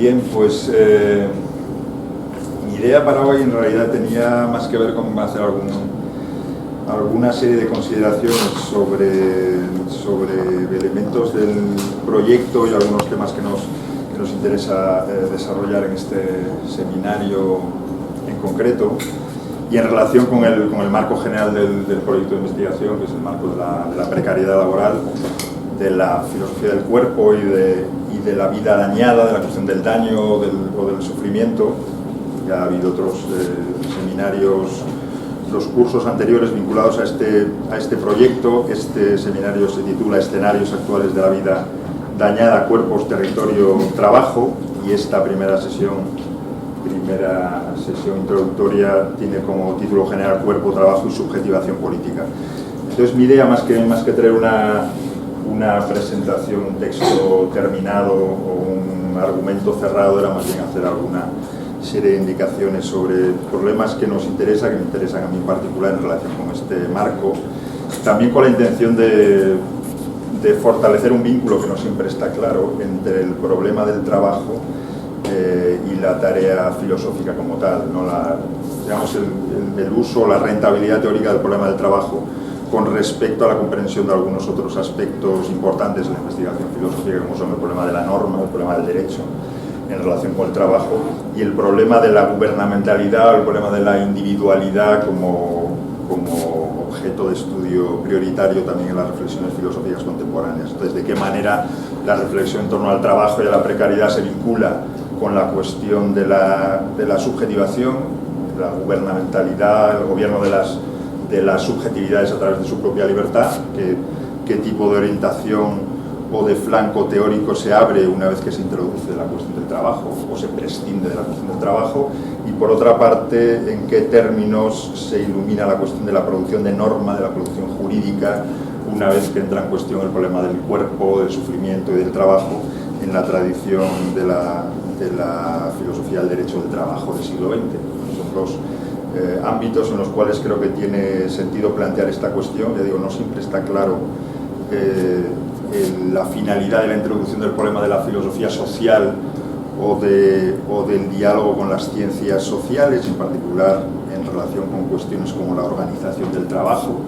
Bien, pues mi idea para hoy en realidad tenía más que ver con hacer alguna serie de consideraciones sobre elementos del proyecto y algunos temas que nos interesa desarrollar en este seminario en concreto, y en relación con el marco general del proyecto de investigación, que es el marco de la precariedad laboral, de la filosofía del cuerpo y de la vida dañada, de la cuestión del daño o del sufrimiento. Ya ha habido otros seminarios, los cursos anteriores vinculados a este proyecto. Este seminario se titula Escenarios actuales de la vida dañada, cuerpos, territorio, trabajo, y esta primera sesión introductoria tiene como título general Cuerpo, trabajo y subjetivación política. Entonces mi idea, más que traer una presentación, un texto terminado o un argumento cerrado, era más bien hacer alguna serie de indicaciones sobre problemas que nos interesan, que me interesan a mí en particular en relación con este marco, también con la intención de fortalecer un vínculo que no siempre está claro entre el problema del trabajo y la tarea filosófica como tal, ¿no? Digamos, el uso, la rentabilidad teórica del problema del trabajo con respecto a la comprensión de algunos otros aspectos importantes de la investigación filosófica, como son el problema de la norma, el problema del derecho en relación con el trabajo, y el problema de la gubernamentalidad, el problema de la individualidad como objeto de estudio prioritario también en las reflexiones filosóficas contemporáneas. Entonces, ¿de qué manera la reflexión en torno al trabajo y a la precariedad se vincula con la cuestión de la subjetivación, la gubernamentalidad, el gobierno de las subjetividades a través de su propia libertad? ¿Qué tipo de orientación o de flanco teórico se abre una vez que se introduce la cuestión del trabajo o se prescinde de la cuestión del trabajo? Y por otra parte, ¿en qué términos se ilumina la cuestión de la producción de norma, de la producción jurídica, una vez que entra en cuestión el problema del cuerpo, del sufrimiento y del trabajo en la tradición de la filosofía del derecho del trabajo del siglo XX? Son dos ámbitos en los cuales creo que tiene sentido plantear esta cuestión. Ya digo, no siempre está claro la finalidad de la introducción del problema de la filosofía social o del diálogo con las ciencias sociales, en particular en relación con cuestiones como la organización del trabajo,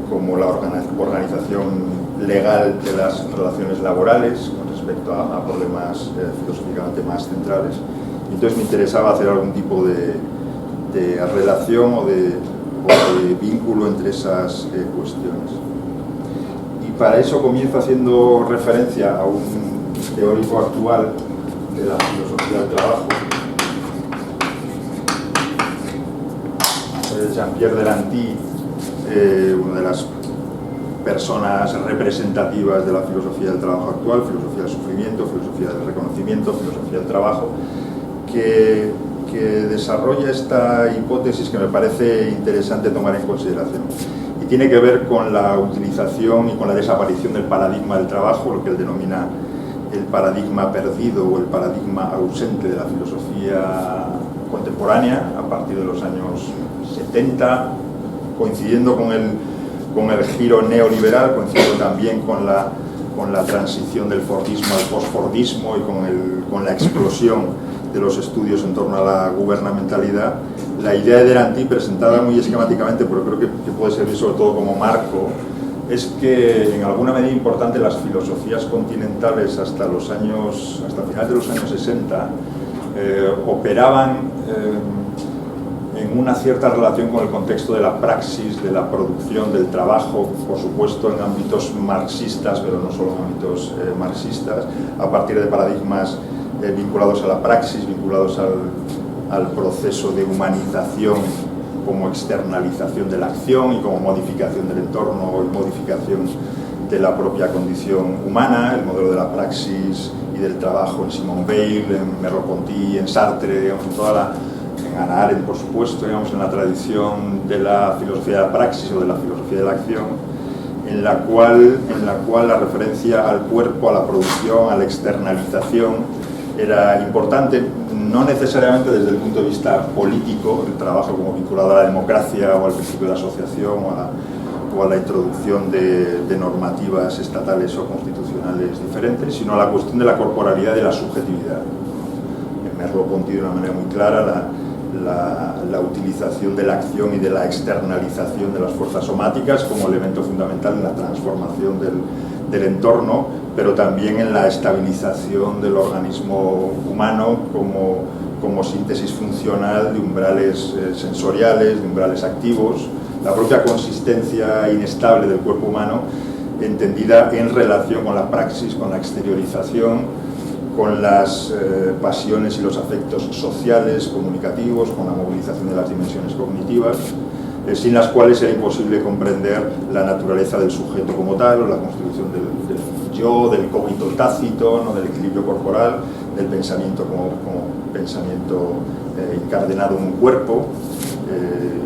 como la organización legal de las relaciones laborales con respecto a problemas filosóficamente más centrales. Entonces me interesaba hacer algún tipo de relación o de vínculo entre esas cuestiones. Y para eso comienzo haciendo referencia a un teórico actual de la filosofía del trabajo, Jean-Pierre Delanty, una de las personas representativas de la filosofía del trabajo actual, filosofía del sufrimiento, filosofía del reconocimiento, filosofía del trabajo, que desarrolla esta hipótesis que me parece interesante tomar en consideración. Y tiene que ver con la utilización y con la desaparición del paradigma del trabajo, lo que él denomina el paradigma perdido o el paradigma ausente de la filosofía contemporánea a partir de los años 70, coincidiendo con el giro neoliberal, coincidiendo también con la transición del fordismo al postfordismo y con la explosión de los estudios en torno a la gubernamentalidad. La idea de Delanty, presentada muy esquemáticamente, pero creo que puede servir sobre todo como marco, es que en alguna medida importante las filosofías continentales hasta finales de los años 60 operaban en una cierta relación con el contexto de la praxis, de la producción, del trabajo, por supuesto en ámbitos marxistas, pero no solo en ámbitos marxistas, a partir de paradigmas vinculados a la praxis, vinculados al proceso de humanización como externalización de la acción y como modificación del entorno y modificación de la propia condición humana, el modelo de la praxis y del trabajo en Simone Weil, en Merleau-Ponty, en Sartre, digamos, en Hannah Arendt, por supuesto, digamos, en la tradición de la filosofía de la praxis o de la filosofía de la acción, en la cual la referencia al cuerpo, a la producción, a la externalización era importante, no necesariamente desde el punto de vista político, el trabajo como vinculado a la democracia o al principio de asociación o a la introducción de normativas estatales o constitucionales diferentes, sino a la cuestión de la corporalidad y de la subjetividad. Merleau-Ponty, de una manera muy clara, la utilización de la acción y de la externalización de las fuerzas somáticas como elemento fundamental en la transformación del entorno, pero también en la estabilización del organismo humano como síntesis funcional de umbrales sensoriales, de umbrales activos, la propia consistencia inestable del cuerpo humano entendida en relación con la praxis, con la exteriorización, con las pasiones y los afectos sociales, comunicativos, con la movilización de las dimensiones cognitivas, sin las cuales era imposible comprender la naturaleza del sujeto como tal, o la constitución del yo, del cogito tácito, ¿no?, del equilibrio corporal, del pensamiento como pensamiento encardenado en un cuerpo,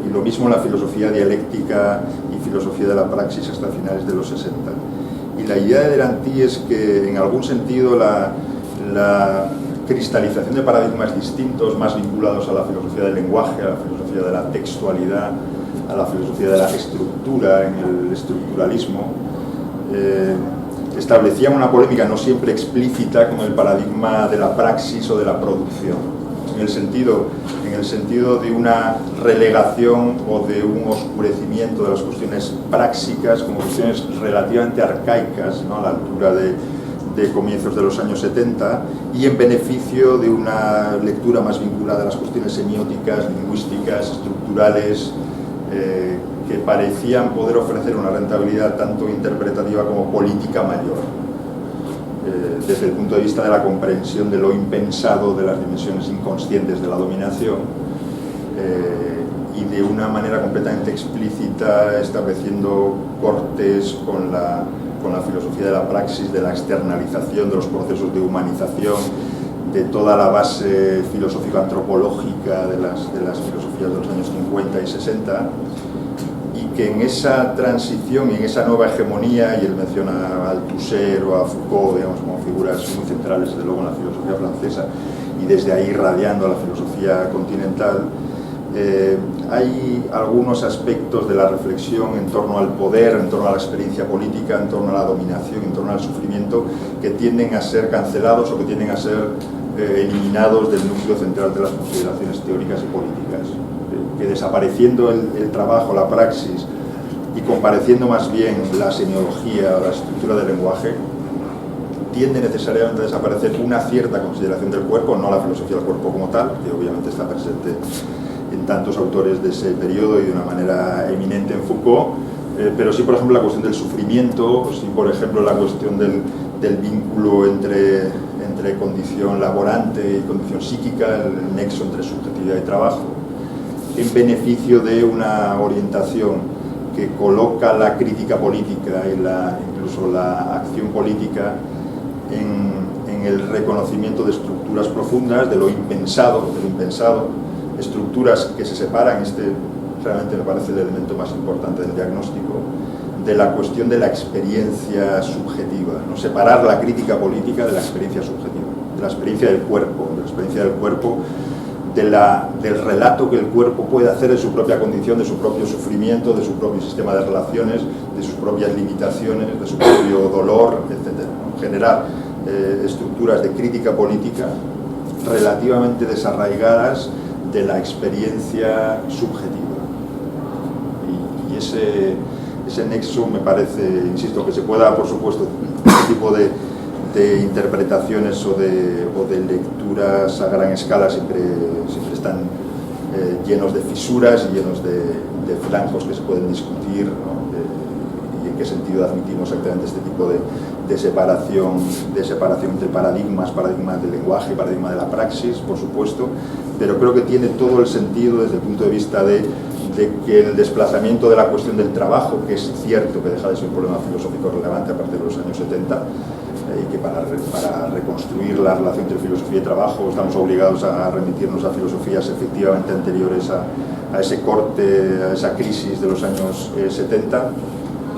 y lo mismo en la filosofía dialéctica y filosofía de la praxis hasta finales de los 60. Y la idea de Deranty es que, en algún sentido, la cristalización de paradigmas distintos, más vinculados a la filosofía del lenguaje, a la filosofía de la textualidad, a la filosofía de la estructura, en el estructuralismo, establecían una polémica no siempre explícita con el paradigma de la praxis o de la producción, en el sentido de una relegación o de un oscurecimiento de las cuestiones prácticas como cuestiones relativamente arcaicas, ¿no?, a la altura de comienzos de los años 70, y en beneficio de una lectura más vinculada a las cuestiones semióticas, lingüísticas, estructurales, que parecían poder ofrecer una rentabilidad tanto interpretativa como política mayor, desde el punto de vista de la comprensión de lo impensado, de las dimensiones inconscientes de la dominación, y de una manera completamente explícita estableciendo cortes con la filosofía de la praxis, de la externalización, de los procesos de humanización, de toda la base filosófico-antropológica de las filosofías de los años 50 y 60, y que en esa transición y en esa nueva hegemonía, y él menciona a Althusser o a Foucault, digamos, como figuras muy centrales, desde luego, en la filosofía francesa, y desde ahí irradiando a la filosofía continental, hay algunos aspectos de la reflexión en torno al poder, en torno a la experiencia política, en torno a la dominación, en torno al sufrimiento, que tienden a ser cancelados o que tienden a ser eliminados del núcleo central de las consideraciones teóricas y políticas. Que desapareciendo el trabajo, la praxis, y compareciendo más bien la semiología o la estructura del lenguaje, tiende necesariamente a desaparecer una cierta consideración del cuerpo, no la filosofía del cuerpo como tal, que obviamente está presente en tantos autores de ese periodo y de una manera eminente en Foucault, pero sí, por ejemplo, la cuestión del sufrimiento, sí, por ejemplo, la cuestión del vínculo entre condición laborante y condición psíquica, el nexo entre subjetividad y trabajo, en beneficio de una orientación que coloca la crítica política y incluso la acción política en el reconocimiento de estructuras profundas, de lo impensado, estructuras que se separan, realmente me parece el elemento más importante del diagnóstico, de la cuestión de la experiencia subjetiva, ¿no? Separar la crítica política de la experiencia subjetiva, de la experiencia del cuerpo, del relato que el cuerpo puede hacer de su propia condición, de su propio sufrimiento, de su propio sistema de relaciones, de sus propias limitaciones, de su propio dolor, etc., ¿no? Generar estructuras de crítica política relativamente desarraigadas de la experiencia subjetiva. Y ese nexo me parece, insisto, que se pueda, por supuesto, este tipo de interpretaciones o de lecturas a gran escala siempre están llenos de fisuras y llenos de flancos que se pueden discutir, ¿no? Y en qué sentido admitimos exactamente este tipo de separación entre paradigma del lenguaje y paradigma de la praxis, por supuesto, pero creo que tiene todo el sentido desde el punto de vista de que el desplazamiento de la cuestión del trabajo, que es cierto que deja de ser un problema filosófico relevante a partir de los años 70, y que para reconstruir la relación entre filosofía y trabajo estamos obligados a remitirnos a filosofías efectivamente anteriores a ese corte, a esa crisis de los años 70,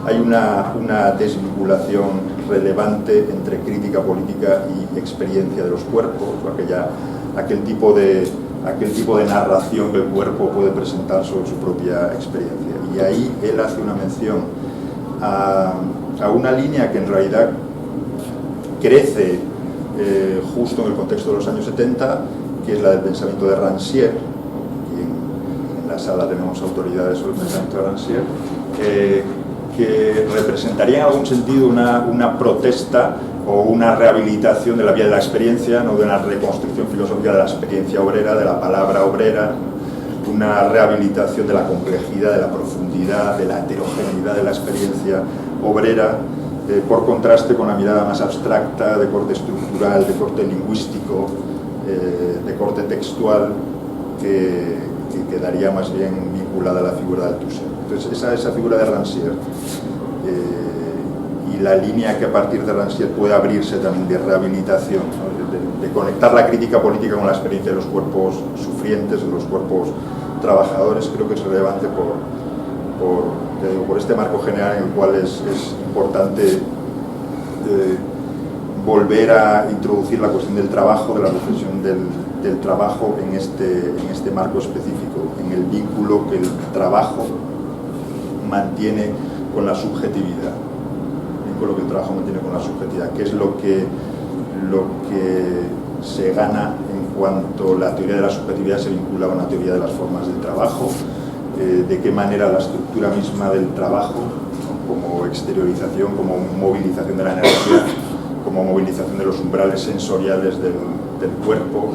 hay una desvinculación relevante entre crítica política y experiencia de los cuerpos, o aquel tipo de narración que el cuerpo puede presentar sobre su propia experiencia. Y ahí él hace una mención a una línea que en realidad crece justo en el contexto de los años 70, que es la del pensamiento de Rancière. Y en la sala tenemos autoridades sobre el pensamiento de Rancière, que representaría en algún sentido una protesta o una rehabilitación de la vía de la experiencia, no de una reconstrucción filosófica de la experiencia obrera, de la palabra obrera, una rehabilitación de la complejidad, de la profundidad, de la heterogeneidad de la experiencia obrera, por contraste con la mirada más abstracta, de corte estructural, de corte lingüístico, de corte textual, que quedaría más bien vinculada a la figura de Althusser. Entonces, esa figura de Rancière y la línea que a partir de Rancière puede abrirse también de rehabilitación, ¿no? de conectar la crítica política con la experiencia de los cuerpos sufrientes, de los cuerpos trabajadores, creo que es relevante por este marco general en el cual es importante volver a introducir la cuestión del trabajo, de la reflexión del trabajo en este marco específico, en el vínculo que el trabajo mantiene con la subjetividad, que es lo que se gana en cuanto la teoría de la subjetividad se vincula a una teoría de las formas del trabajo, de qué manera la estructura misma del trabajo, ¿no? Como exteriorización, como movilización de la energía, como movilización de los umbrales sensoriales del cuerpo,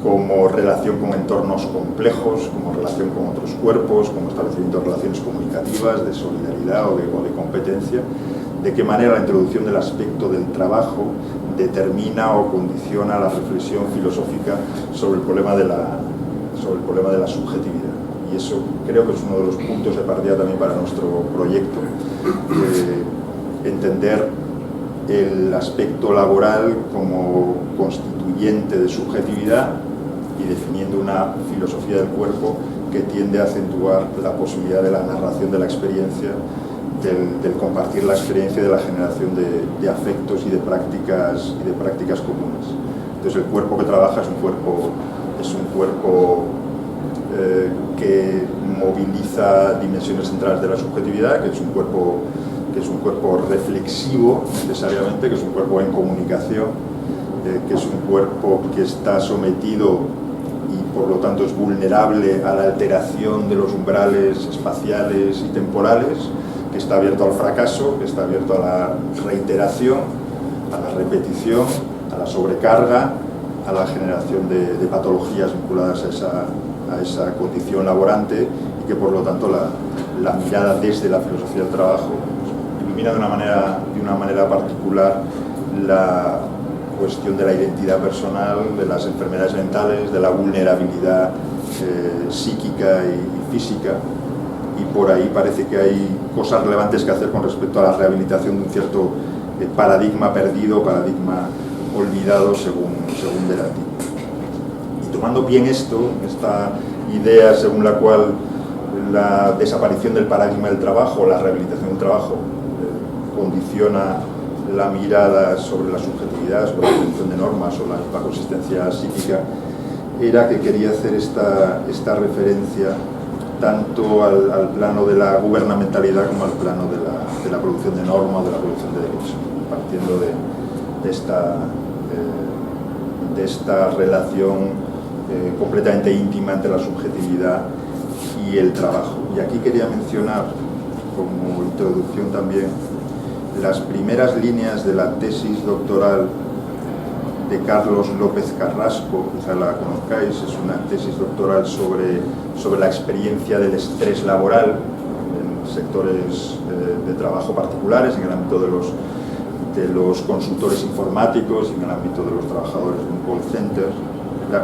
como relación con entornos complejos, como relación con otros cuerpos, como establecimiento de relaciones comunicativas, de solidaridad o de competencia, de qué manera la introducción del aspecto del trabajo determina o condiciona la reflexión filosófica sobre el problema de la subjetividad. Y eso creo que es uno de los puntos de partida también para nuestro proyecto, entender el aspecto laboral como constituyente de subjetividad y definiendo una filosofía del cuerpo que tiende a acentuar la posibilidad de la narración de la experiencia, del compartir la experiencia y de la generación de afectos y de prácticas comunes. Entonces el cuerpo que trabaja es un cuerpo que moviliza dimensiones centrales de la subjetividad, que es un cuerpo reflexivo necesariamente, que es un cuerpo en comunicación, que es un cuerpo que está sometido y por lo tanto es vulnerable a la alteración de los umbrales espaciales y temporales, que está abierto al fracaso, que está abierto a la reiteración, a la repetición, a la sobrecarga, a la generación de patologías vinculadas a esa condición laborante, y que por lo tanto la mirada desde la filosofía del trabajo ilumina de una manera particular la cuestión de la identidad personal, de las enfermedades mentales, de la vulnerabilidad psíquica y física, y por ahí parece que hay cosas relevantes que hacer con respecto a la rehabilitación de un cierto paradigma perdido, paradigma olvidado según Verratti. Y tomando bien esta idea según la cual la desaparición del paradigma del trabajo, la rehabilitación del trabajo, condiciona la mirada sobre la subjetividad, sobre la invención de normas o la consistencia psíquica, era que quería hacer esta referencia tanto al plano de la gubernamentalidad como al plano de la producción de normas, de la producción de derechos, partiendo de esta relación completamente íntima entre la subjetividad y el trabajo. Y aquí quería mencionar, como introducción también, las primeras líneas de la tesis doctoral de Carlos López Carrasco, quizá la conozcáis, es una tesis doctoral sobre la experiencia del estrés laboral en sectores de trabajo particulares, en el ámbito de los consultores informáticos, en el ámbito de los trabajadores de un call center,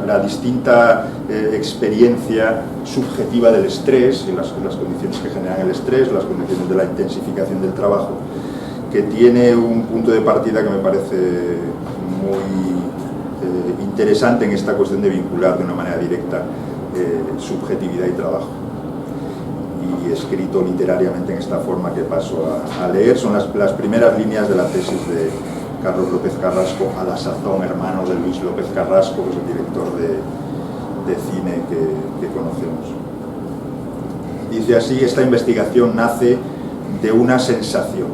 la distinta experiencia subjetiva del estrés y las condiciones que generan el estrés, las condiciones de la intensificación del trabajo, que tiene un punto de partida que me parece muy interesante en esta cuestión de vincular de una manera directa subjetividad y trabajo. Y escrito literariamente en esta forma que paso a leer, son las primeras líneas de la tesis de Carlos López Carrasco, a la sazón hermano de Luis López Carrasco, que es el director de cine que conocemos. Dice así: esta investigación nace de una sensación.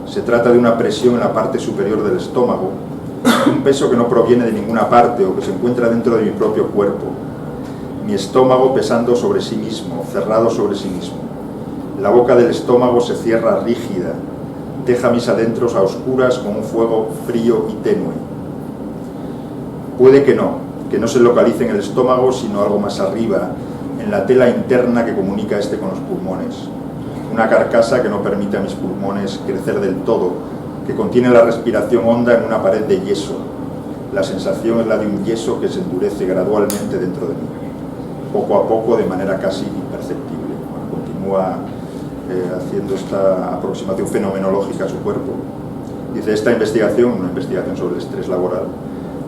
Se trata de una presión en la parte superior del estómago, un peso que no proviene de ninguna parte o que se encuentra dentro de mi propio cuerpo. Mi estómago pesando sobre sí mismo, cerrado sobre sí mismo. La boca del estómago se cierra rígida, deja mis adentros a oscuras con un fuego frío y tenue. Puede que no se localice en el estómago, sino algo más arriba, en la tela interna que comunica este con los pulmones. Una carcasa que no permite a mis pulmones crecer del todo, que contiene la respiración honda en una pared de yeso. La sensación es la de un yeso que se endurece gradualmente dentro de mí, poco a poco, de manera casi imperceptible. Continúa haciendo esta aproximación fenomenológica a su cuerpo. Dice, esta investigación, una investigación sobre el estrés laboral,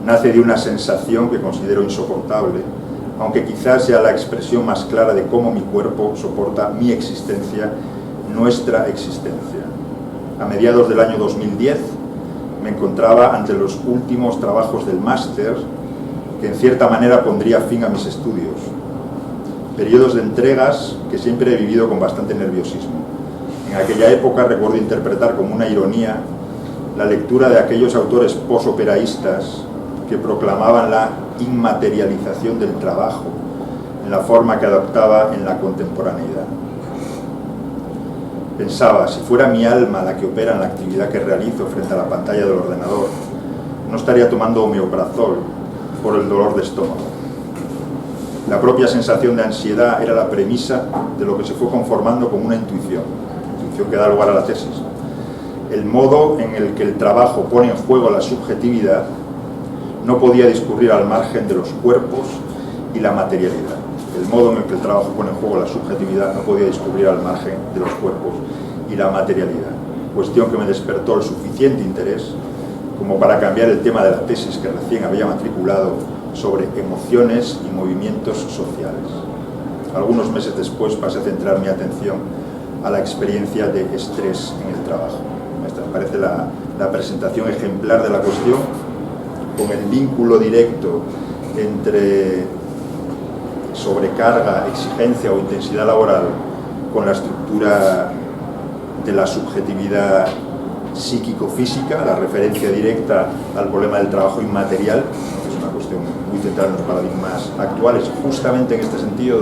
nace de una sensación que considero insoportable, aunque quizás sea la expresión más clara de cómo mi cuerpo soporta mi existencia, nuestra existencia. A mediados del año 2010 me encontraba ante los últimos trabajos del máster, que en cierta manera pondría fin a mis estudios. Periodos de entregas que siempre he vivido con bastante nerviosismo. En aquella época recuerdo interpretar como una ironía la lectura de aquellos autores posoperaístas que proclamaban la inmaterialización del trabajo en la forma que adoptaba en la contemporaneidad. Pensaba, si fuera mi alma la que opera en la actividad que realizo frente a la pantalla del ordenador, no estaría tomando omeprazol por el dolor de estómago. La propia sensación de ansiedad era la premisa de lo que se fue conformando como una intuición que da lugar a la tesis. El modo en el que el trabajo pone en juego la subjetividad no podía discurrir al margen de los cuerpos y la materialidad. El modo en el que el trabajo pone en juego la subjetividad no podía discurrir al margen de los cuerpos y la materialidad. Cuestión que me despertó el suficiente interés como para cambiar el tema de la tesis que recién había matriculado sobre emociones y movimientos sociales. Algunos meses después pasé a centrar mi atención a la experiencia de estrés en el trabajo. Esta me parece la presentación ejemplar de la cuestión, con el vínculo directo entre sobrecarga, exigencia o intensidad laboral con la estructura de la subjetividad psíquico-física, la referencia directa al problema del trabajo inmaterial, que es una cuestión muy central en los paradigmas actuales, justamente en este sentido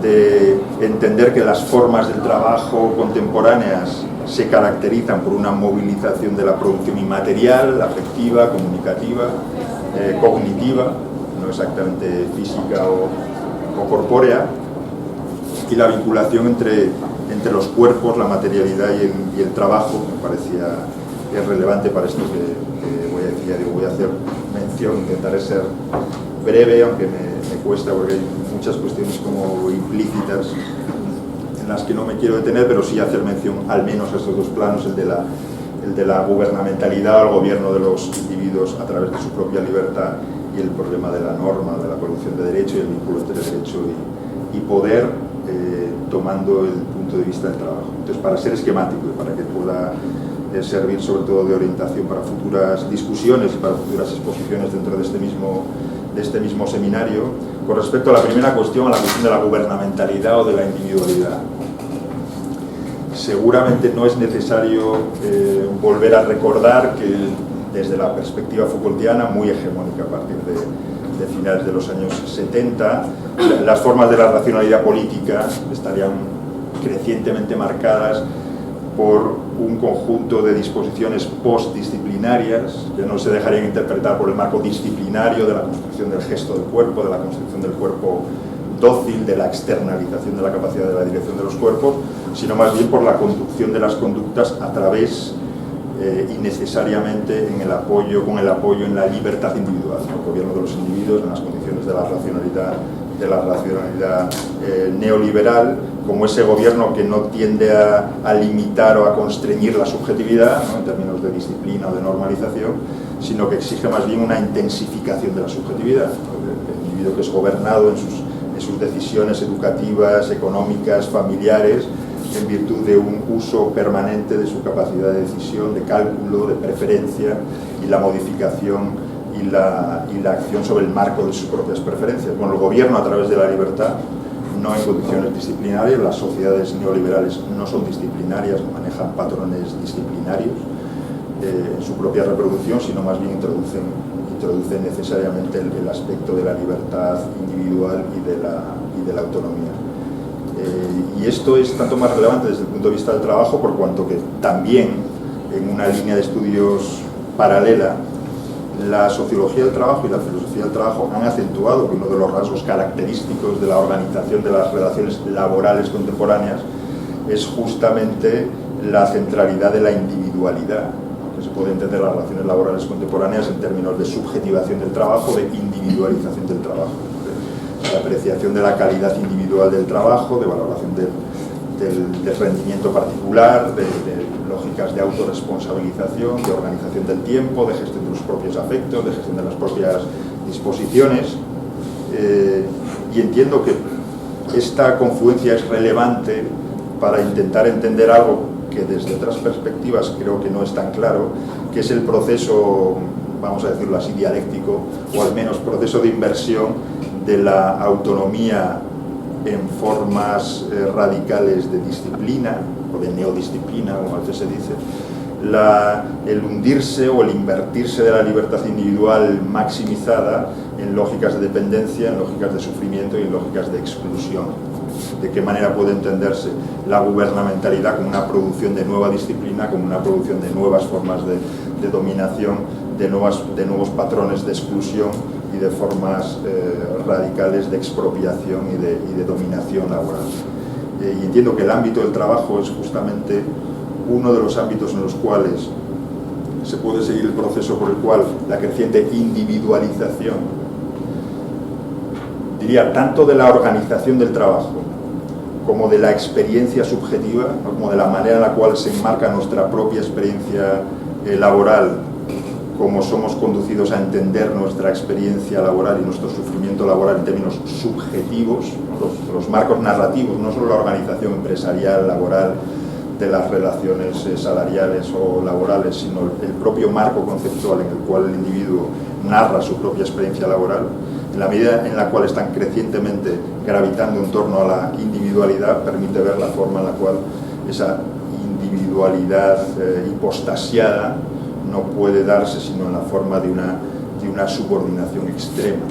de entender que las formas del trabajo contemporáneas se caracterizan por una movilización de la producción inmaterial, afectiva, comunicativa, cognitiva, no exactamente física o corpórea, y la vinculación entre los cuerpos, la materialidad y el trabajo me parecía que es relevante para esto que voy a decir. Ya digo, voy a hacer mención, intentaré ser breve, aunque me cuesta porque hay muchas cuestiones como implícitas en las que no me quiero detener, pero sí hacer mención al menos a estos dos planos, el de la gubernamentalidad, el gobierno de los individuos a través de su propia libertad, y el problema de la norma, de la producción de derecho y el vínculo entre derecho y poder, tomando el punto de vista del trabajo. Entonces, para ser esquemático y para que pueda servir sobre todo de orientación para futuras discusiones y para futuras exposiciones dentro de este mismo seminario, con respecto a la primera cuestión, a la cuestión de la gubernamentalidad o de la individualidad. Seguramente no es necesario volver a recordar que desde la perspectiva Foucaultiana, muy hegemónica a partir de finales de los años 70, las formas de la racionalidad política estarían crecientemente marcadas por un conjunto de disposiciones postdisciplinarias que no se dejarían interpretar por el marco disciplinario de la construcción del gesto del cuerpo, de la construcción del cuerpo dócil, de la externalización de la capacidad de la dirección de los cuerpos, sino más bien por la conducción de las conductas a través y necesariamente con el apoyo en la libertad individual, ¿no? El gobierno de los individuos en las condiciones de la racionalidad neoliberal, como ese gobierno que no tiende a limitar o a constreñir la subjetividad, ¿no? En términos de disciplina o de normalización, sino que exige más bien una intensificación de la subjetividad, ¿no? El individuo que es gobernado en sus decisiones educativas, económicas, familiares, en virtud de un uso permanente de su capacidad de decisión, de cálculo, de preferencia y la modificación y la acción sobre el marco de sus propias preferencias. Bueno, el gobierno a través de la libertad no en condiciones disciplinarias. Las sociedades neoliberales no son disciplinarias, manejan patrones disciplinarios en su propia reproducción, sino más bien introducen necesariamente el aspecto de la libertad individual y de la autonomía. Y esto es tanto más relevante desde el punto de vista del trabajo, por cuanto que también en una línea de estudios paralela, la sociología del trabajo y la filosofía del trabajo han acentuado que uno de los rasgos característicos de la organización de las relaciones laborales contemporáneas es justamente la centralidad de la individualidad, ¿no? Que se puede entender las relaciones laborales contemporáneas en términos de subjetivación del trabajo, de individualización del trabajo, de apreciación de la calidad individual del trabajo, de valoración del rendimiento particular, de lógicas de autorresponsabilización, de organización del tiempo, de gestión de los propios afectos, de gestión de las propias disposiciones. Y entiendo que esta confluencia es relevante para intentar entender algo que desde otras perspectivas creo que no es tan claro, que es el proceso, vamos a decirlo así, dialéctico, o al menos proceso de inversión de la autonomía en formas radicales de disciplina, o de neodisciplina, como a veces se dice, el hundirse o el invertirse de la libertad individual maximizada en lógicas de dependencia, en lógicas de sufrimiento y en lógicas de exclusión. De qué manera puede entenderse la gubernamentalidad como una producción de nueva disciplina, como una producción de nuevas formas de dominación, de nuevos patrones de exclusión y de formas radicales de expropiación y de dominación laboral. Y entiendo que el ámbito del trabajo es justamente uno de los ámbitos en los cuales se puede seguir el proceso por el cual la creciente individualización, diría, tanto de la organización del trabajo como de la experiencia subjetiva, como de la manera en la cual se enmarca nuestra propia experiencia laboral, como somos conducidos a entender nuestra experiencia laboral y nuestro sufrimiento laboral en términos subjetivos, ¿no? los marcos narrativos, no solo la organización empresarial, laboral, de las relaciones salariales o laborales, sino el propio marco conceptual en el cual el individuo narra su propia experiencia laboral, en la medida en la cual están crecientemente gravitando en torno a la individualidad, permite ver la forma en la cual esa individualidad hipostasiada no puede darse sino en la forma de una subordinación extrema,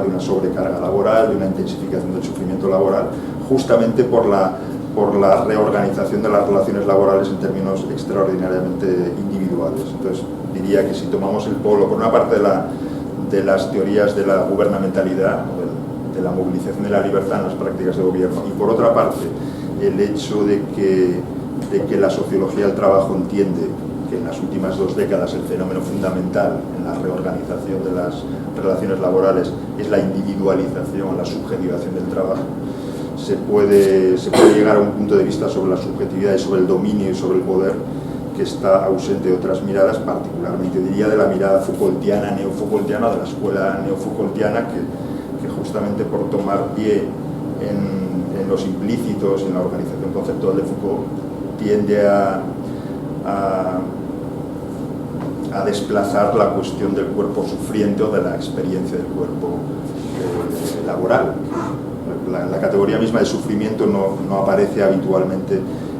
de una sobrecarga laboral, de una intensificación del sufrimiento laboral, justamente por la reorganización de las relaciones laborales en términos extraordinariamente individuales. Entonces, diría que si tomamos el polo, por una parte, de las teorías de la gubernamentalidad, de la movilización de la libertad en las prácticas de gobierno, y por otra parte, el hecho de que la sociología del trabajo entiende que en las últimas 2 décadas el fenómeno fundamental en la reorganización de las relaciones laborales es la individualización, la subjetivación del trabajo, se puede llegar a un punto de vista sobre la subjetividad y sobre el dominio y sobre el poder que está ausente de otras miradas, particularmente diría de la mirada Foucaultiana, neofoucaultiana, de la escuela neofoucaultiana, que justamente por tomar pie en los implícitos, en la organización conceptual de Foucault, tiende a desplazar la cuestión del cuerpo sufriente o de la experiencia del cuerpo laboral. La categoría misma de sufrimiento no aparece habitualmente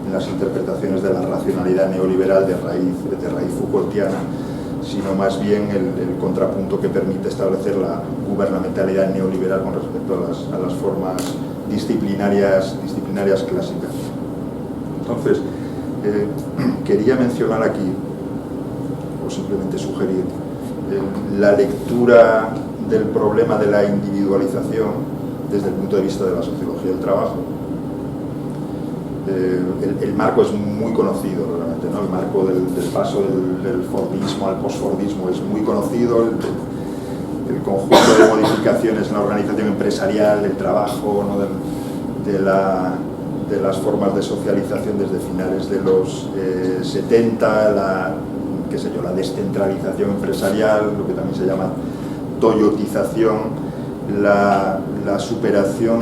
en las interpretaciones de la racionalidad neoliberal de raíz Foucaultiana, sino más bien el contrapunto que permite establecer la gubernamentalidad neoliberal con respecto a las formas disciplinarias clásicas. Entonces, quería mencionar aquí, o simplemente sugerir, la lectura del problema de la individualización desde el punto de vista de la sociología del trabajo. El marco es muy conocido realmente, ¿no? El marco del paso del Fordismo al postfordismo es muy conocido, el conjunto de modificaciones en la organización empresarial, el trabajo, ¿no? de las formas de socialización desde finales de los 70, la descentralización empresarial, lo que también se llama toyotización, la superación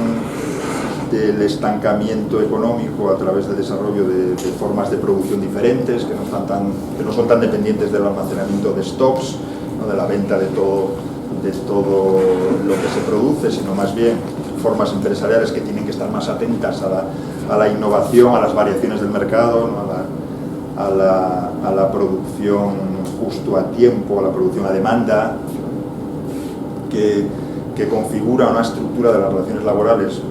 del estancamiento económico a través del desarrollo de formas de producción diferentes que no son tan dependientes del almacenamiento de stocks, ¿no? De la venta de todo lo que se produce, sino más bien formas empresariales que tienen que estar más atentas a la innovación, a las variaciones del mercado, ¿no? a la producción justo a tiempo, a la producción a demanda, que configura una estructura de las relaciones laborales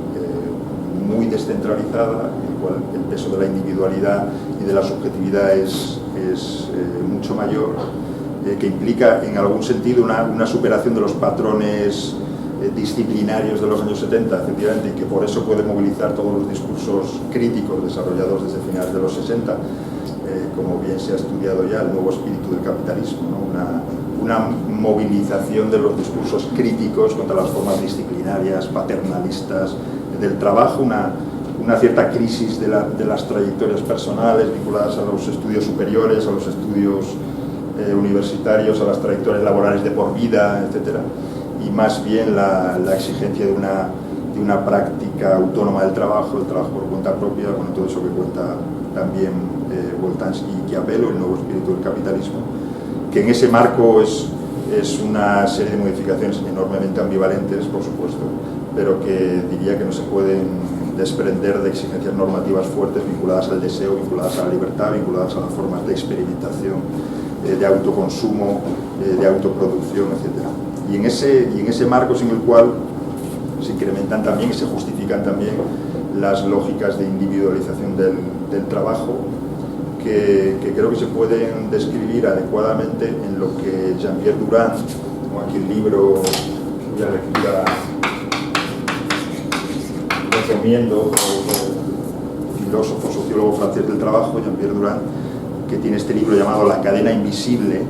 muy descentralizada, en la cual el peso de la individualidad y de la subjetividad es mucho mayor, que implica en algún sentido una superación de los patrones disciplinarios de los años 70, efectivamente, y que por eso puede movilizar todos los discursos críticos desarrollados desde finales de los 60, como bien se ha estudiado ya, el nuevo espíritu del capitalismo, ¿no? Una movilización de los discursos críticos contra las formas disciplinarias, paternalistas del trabajo, una cierta crisis de las trayectorias personales vinculadas a los estudios superiores, a los estudios universitarios, a las trayectorias laborales de por vida, etc. Y más bien la exigencia de una práctica autónoma del trabajo, el trabajo por cuenta propia, bueno, todo eso que cuenta también Boltanski y Chiapello, el nuevo espíritu del capitalismo, que en ese marco es una serie de modificaciones enormemente ambivalentes, por supuesto, pero que diría que no se pueden desprender de exigencias normativas fuertes vinculadas al deseo, vinculadas a la libertad, vinculadas a las formas de experimentación, de autoconsumo, de autoproducción, etc. Y en ese marco es en el cual se incrementan también y se justifican también las lógicas de individualización del trabajo, que creo que se pueden describir adecuadamente en lo que Jean-Pierre Durand, como aquí el libro, cuya lectura recomiendo, filósofo, sociólogo francés del trabajo, Jean-Pierre Durand, que tiene este libro llamado La cadena invisible,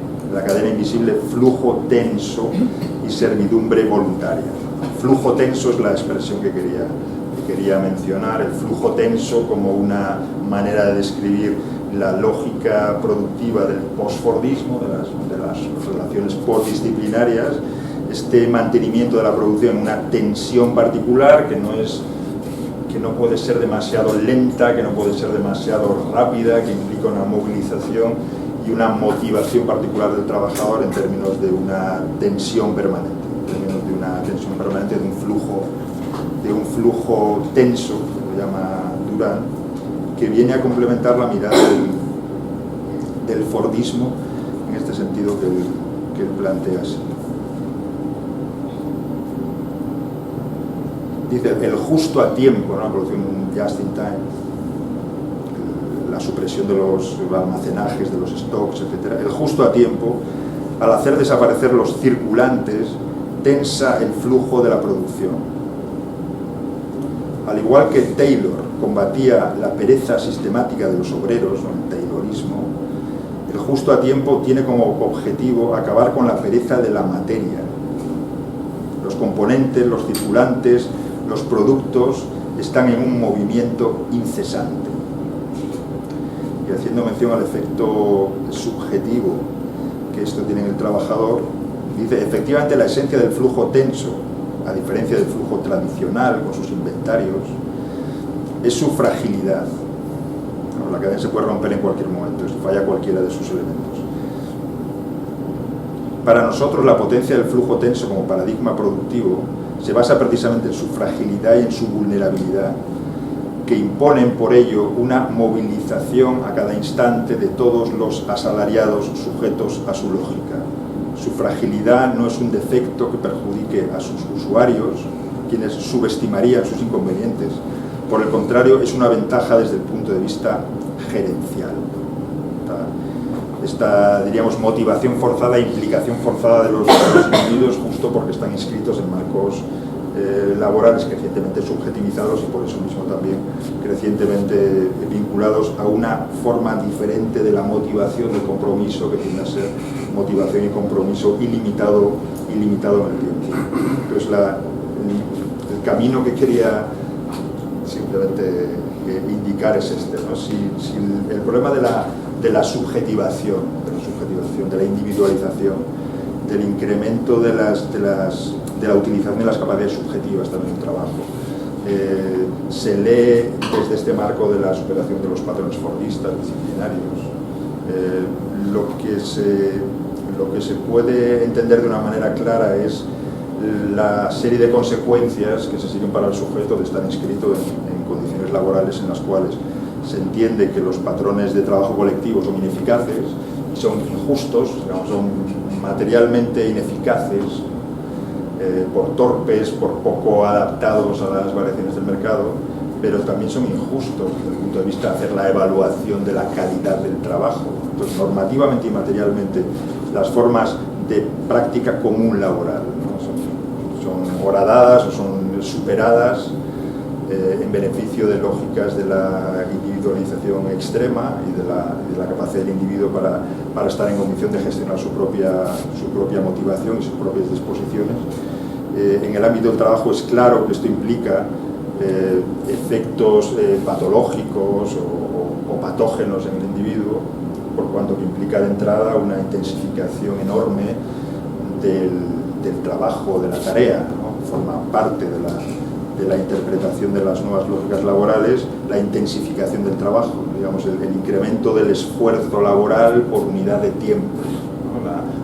flujo tenso y servidumbre voluntaria. Flujo tenso es la expresión que quería mencionar, el flujo tenso como una manera de describir la lógica productiva del postfordismo, de las relaciones postdisciplinarias, este mantenimiento de la producción en una tensión particular que no puede ser demasiado lenta, que no puede ser demasiado rápida, que implica una movilización y una motivación particular del trabajador en términos de una tensión permanente, de un flujo tenso, que lo llama Durand, que viene a complementar la mirada del fordismo en este sentido que él plantea así. Dice el justo a tiempo, ¿no? La producción just in time, la supresión de los almacenajes, de los stocks, etc. El justo a tiempo, al hacer desaparecer los circulantes, tensa el flujo de la producción. Al igual que Taylor combatía la pereza sistemática de los obreros, ¿no? El taylorismo, el justo a tiempo tiene como objetivo acabar con la pereza de la materia. Los componentes, los circulantes, los productos están en un movimiento incesante. Y haciendo mención al efecto subjetivo que esto tiene en el trabajador, dice, efectivamente la esencia del flujo tenso, a diferencia del flujo tradicional con sus inventarios, es su fragilidad. La cadena se puede romper en cualquier momento, si falla cualquiera de sus elementos. Para nosotros la potencia del flujo tenso como paradigma productivo se basa precisamente en su fragilidad y en su vulnerabilidad, que imponen por ello una movilización a cada instante de todos los asalariados sujetos a su lógica. Su fragilidad no es un defecto que perjudique a sus usuarios, quienes subestimarían sus inconvenientes. Por el contrario, es una ventaja desde el punto de vista gerencial. Esta, diríamos, motivación forzada, implicación forzada de los individuos, justo porque están inscritos en marcos laborales crecientemente subjetivizados y por eso mismo también crecientemente vinculados a una forma diferente de la motivación del compromiso, que tiende a ser motivación y compromiso ilimitado en el tiempo. Entonces el camino que quería simplemente indicar es este, ¿no? Si el problema de la subjetivación, de la individualización, del incremento de la utilización de las capacidades subjetivas también en el trabajo, se lee desde este marco de la superación de los patrones fordistas, disciplinarios. Lo que se puede entender de una manera clara es la serie de consecuencias que se siguen para el sujeto de estar inscrito en condiciones laborales en las cuales se entiende que los patrones de trabajo colectivo son ineficaces y son injustos, digamos, son materialmente ineficaces, por torpes, por poco adaptados a las variaciones del mercado, pero también son injustos desde el punto de vista de hacer la evaluación de la calidad del trabajo. Entonces, normativamente y materialmente, las formas de práctica común laboral, ¿no? son horadadas o son superadas en beneficio de lógicas de la individualización extrema y de la capacidad del individuo para estar en condición de gestionar su propia motivación y sus propias disposiciones. En el ámbito del trabajo es claro que esto implica efectos patológicos o patógenos en el individuo, por cuanto que implica de entrada una intensificación enorme del trabajo, de la tarea, ¿no? Forma parte de la interpretación de las nuevas lógicas laborales, la intensificación del trabajo, digamos, el incremento del esfuerzo laboral por unidad de tiempo, ¿no?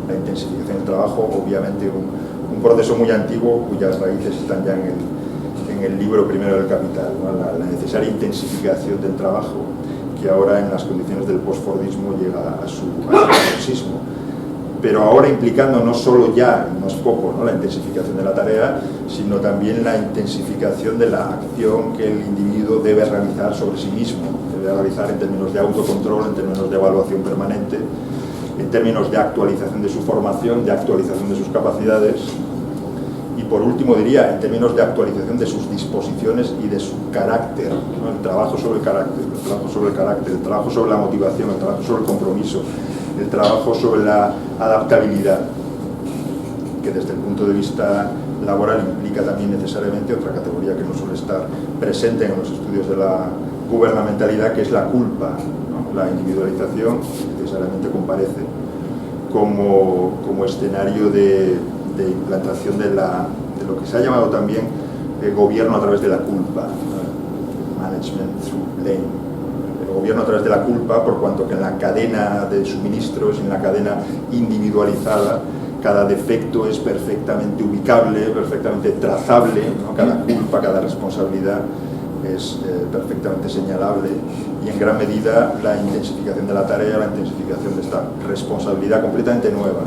La intensificación del trabajo, obviamente un proceso muy antiguo cuyas raíces están ya en el libro primero del Capital, ¿no? La necesaria intensificación del trabajo, que ahora en las condiciones del postfordismo llega a su paroxismo, pero ahora implicando no solo ya, no es poco, ¿no?, la intensificación de la tarea, sino también la intensificación de la acción que el individuo debe realizar sobre sí mismo, debe realizar en términos de autocontrol, en términos de evaluación permanente, en términos de actualización de su formación, de actualización de sus capacidades, y por último diría, en términos de actualización de sus disposiciones y de su carácter, ¿no? El trabajo sobre el carácter, el trabajo sobre el carácter, el trabajo sobre la motivación, el trabajo sobre el compromiso, el trabajo sobre la adaptabilidad, que desde el punto de vista laboral implica también necesariamente otra categoría que no suele estar presente en los estudios de la gubernamentalidad, que es la culpa, ¿no? La individualización necesariamente comparece como escenario de implantación de lo que se ha llamado también gobierno a través de la culpa, management through blame. El gobierno a través de la culpa, por cuanto que en la cadena de suministros, en la cadena individualizada, cada defecto es perfectamente ubicable, perfectamente trazable, ¿no? Cada culpa, cada responsabilidad es perfectamente señalable, y en gran medida la intensificación de la tarea, la intensificación de esta responsabilidad completamente nueva,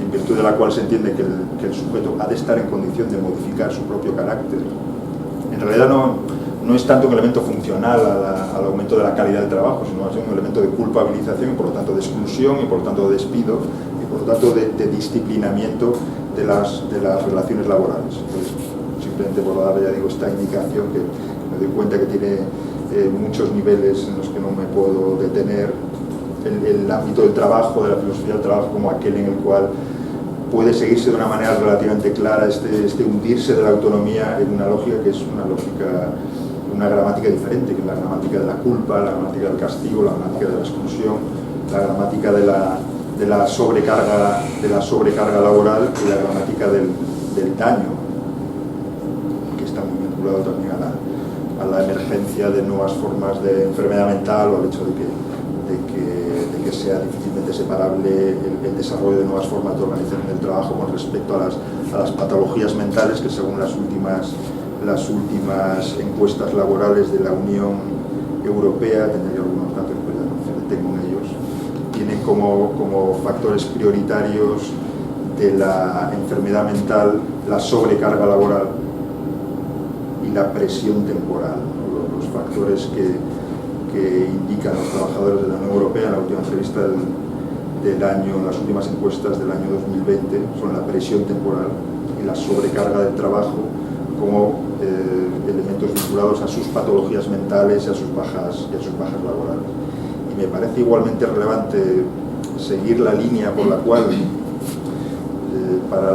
en virtud de la cual se entiende que el sujeto ha de estar en condición de modificar su propio carácter. En realidad no es tanto un elemento funcional al aumento de la calidad del trabajo, sino más bien un elemento de culpabilización y por lo tanto de exclusión y por lo tanto de despido y por lo tanto de disciplinamiento de las relaciones laborales. Entonces, simplemente por dar, ya digo, esta indicación que me doy cuenta que tiene muchos niveles en los que no me puedo detener. El ámbito del trabajo, de la filosofía del trabajo, como aquel en el cual puede seguirse de una manera relativamente clara este hundirse de la autonomía en una lógica que es una gramática diferente, que es la gramática de la culpa, la gramática del castigo, la gramática de la exclusión, la gramática de la sobrecarga laboral y la gramática del daño, que está muy vinculado también a la emergencia de nuevas formas de enfermedad mental o al hecho de que sea difícilmente separable el desarrollo de nuevas formas de organización del trabajo con respecto a las patologías mentales que, según las últimas encuestas laborales de la Unión Europea, tendría algunos datos, pero ya no me detengo en ellos, tienen como factores prioritarios de la enfermedad mental la sobrecarga laboral y la presión temporal, ¿no? Los factores que indican los trabajadores de la Unión Europea en la última entrevista del año, en las últimas encuestas del año 2020, son la presión temporal y la sobrecarga del trabajo como elementos vinculados a sus patologías mentales y a sus bajas laborales. Y me parece igualmente relevante seguir la línea por la cual para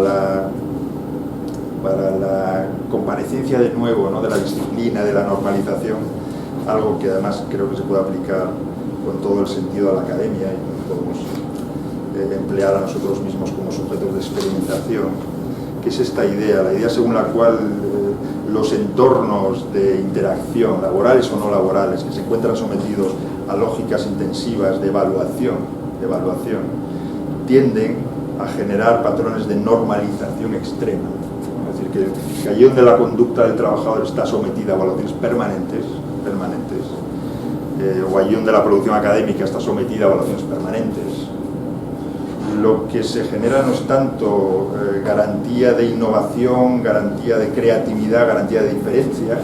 la comparecencia de nuevo, ¿no?, de la disciplina, de la normalización, algo que además creo que se puede aplicar con todo el sentido a la academia y podemos emplear a nosotros mismos como sujetos de experimentación, que es esta idea, la idea según la cual los entornos de interacción, laborales o no laborales, que se encuentran sometidos a lógicas intensivas de evaluación, tienden a generar patrones de normalización extrema. que allí donde la conducta del trabajador está sometida a evaluaciones permanentes, o allí donde la producción académica está sometida a evaluaciones permanentes, lo que se genera no es tanto garantía de innovación, garantía de creatividad, garantía de diferencia,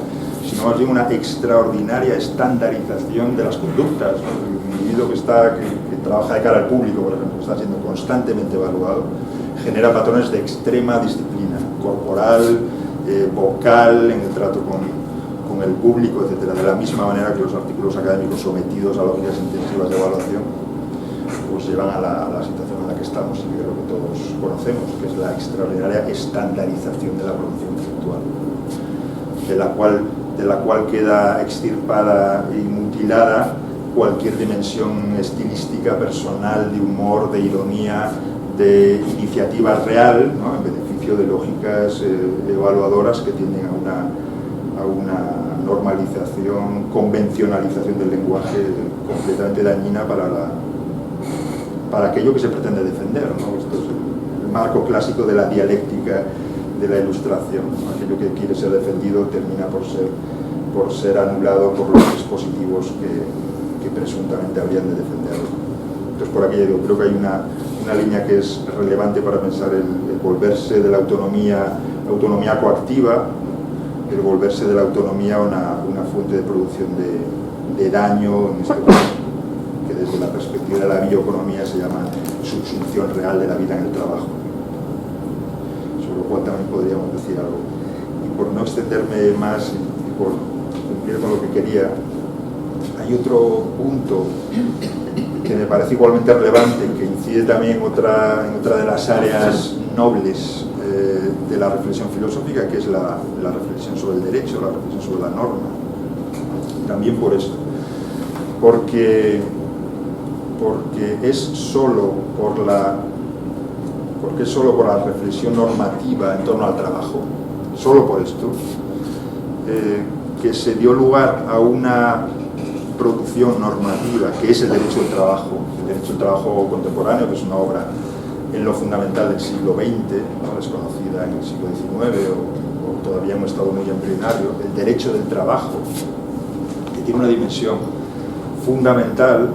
sino más bien una extraordinaria estandarización de las conductas. El individuo que trabaja de cara al público, por ejemplo, que está siendo constantemente evaluado, genera patrones de extrema disciplina corporal, vocal, en el trato con el público, etcétera. De la misma manera que los artículos académicos sometidos a lógicas intensivas de evaluación pues llevan a la situación en la que estamos y creo que todos conocemos, que es la extraordinaria estandarización de la producción intelectual, de la cual queda extirpada y mutilada cualquier dimensión estilística, personal, de humor, de ironía, de iniciativa real, ¿no?, en beneficio de lógicas evaluadoras que tienden a una normalización, convencionalización del lenguaje completamente dañina para aquello que se pretende defender, ¿no? Esto es el marco clásico de la dialéctica de la ilustración, ¿no? Aquello que quiere ser defendido termina por ser anulado por los dispositivos que presuntamente habrían de defenderlo. Entonces, por aquí yo creo que hay una línea que es relevante para pensar el volverse de la autonomía coactiva, el volverse de la autonomía una fuente de producción de daño, en este caso, que desde la perspectiva de la bioeconomía se llama subsunción real de la vida en el trabajo. Sobre lo cual también podríamos decir algo. Y por no extenderme más y por cumplir con lo que quería, hay otro punto que me parece igualmente relevante, que incide también en otra de las áreas nobles de la reflexión filosófica, que es la reflexión sobre el derecho, la reflexión sobre la norma. También por esto, porque es solo por la reflexión normativa en torno al trabajo, solo por esto, que se dio lugar a una producción normativa que es el derecho del trabajo contemporáneo, que es una obra en lo fundamental del siglo XX, ¿no?, desconocida en el siglo XIX o todavía en un estado muy embrionario. El derecho del trabajo, que tiene una dimensión fundamental,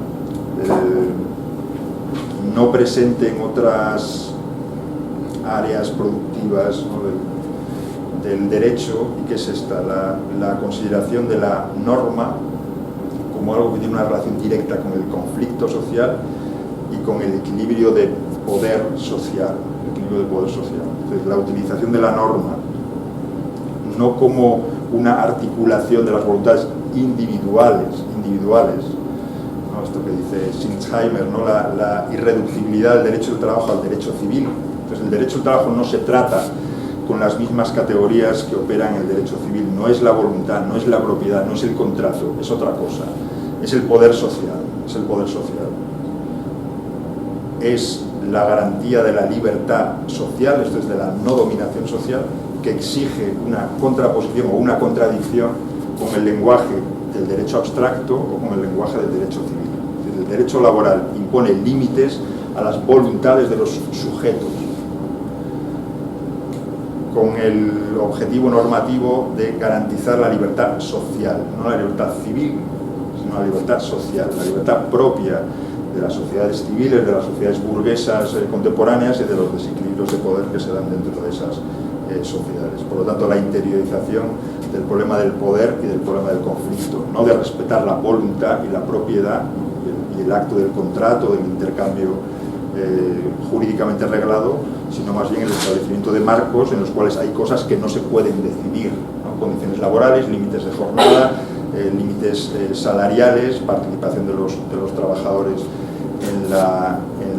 no presente en otras áreas productivas, ¿no?, del derecho, y que es esta, la consideración de la norma como algo que tiene una relación directa con el conflicto social y con el equilibrio de poder social, Entonces, la utilización de la norma no como una articulación de las voluntades individuales, ¿no?, esto que dice Sinsheimer, ¿no?, la irreductibilidad del derecho del trabajo al derecho civil. Entonces, el derecho del trabajo no se trata con las mismas categorías que operan en el derecho civil. No es la voluntad, no es la propiedad, no es el contrato, es otra cosa. Es el poder social, es la garantía de la libertad social, esto es de la no dominación social, que exige una contraposición o una contradicción con el lenguaje del derecho abstracto o con el lenguaje del derecho civil. El derecho laboral impone límites a las voluntades de los sujetos, con el objetivo normativo de garantizar la libertad social, no la libertad civil, sino la libertad social, la libertad propia de las sociedades civiles, de las sociedades burguesas contemporáneas y de los desequilibrios de poder que se dan dentro de esas sociedades. Por lo tanto, la interiorización del problema del poder y del problema del conflicto, no de respetar la voluntad y la propiedad y el acto del contrato, del intercambio jurídicamente reglado, sino más bien el establecimiento de marcos en los cuales hay cosas que no se pueden decidir, ¿no? Condiciones laborales, límites de jornada, límites salariales, participación de los trabajadores en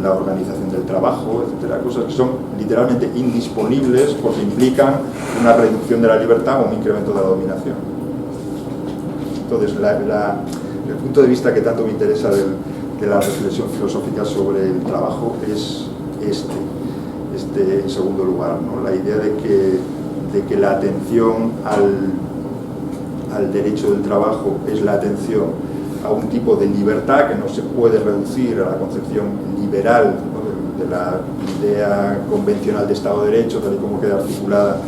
la organización del trabajo, etcétera, cosas que son literalmente indisponibles porque implican una reducción de la libertad o un incremento de la dominación. Entonces, el punto de vista que tanto me interesa de la reflexión filosófica sobre el trabajo es este en segundo lugar, ¿no? La idea de que la atención al derecho del trabajo es la atención a un tipo de libertad que no se puede reducir a la concepción liberal, ¿no?, de la idea convencional de Estado de Derecho, tal y como queda articulada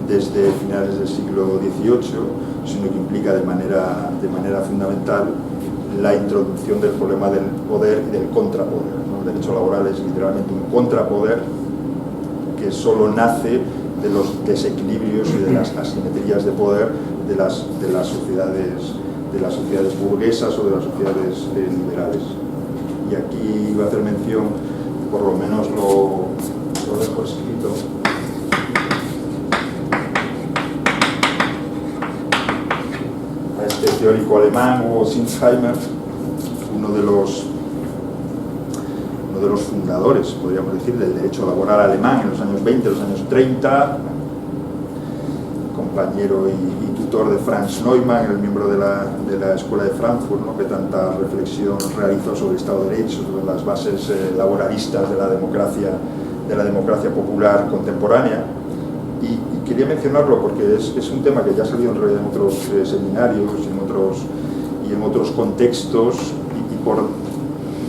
desde finales del siglo XVIII, sino que implica de manera fundamental la introducción del problema del poder y del contrapoder, ¿no? El derecho laboral es literalmente un contrapoder que solo nace de los desequilibrios y de las asimetrías de poder de las sociedades burguesas o de las sociedades liberales. Y aquí iba a hacer mención, por lo menos lo dejo escrito, a este teórico alemán, Hugo Sinsheimer, uno de los fundadores, podríamos decir, del derecho laboral alemán en los años 20, los años 30, compañero y tutor de Franz Neumann, el miembro de la Escuela de Frankfurt, ¿no?, que tanta reflexión realizó sobre el Estado de Derecho, sobre las bases laboralistas de la democracia popular contemporánea. Y quería mencionarlo porque es un tema que ya ha salido en realidad en otros seminarios y en otros contextos, y por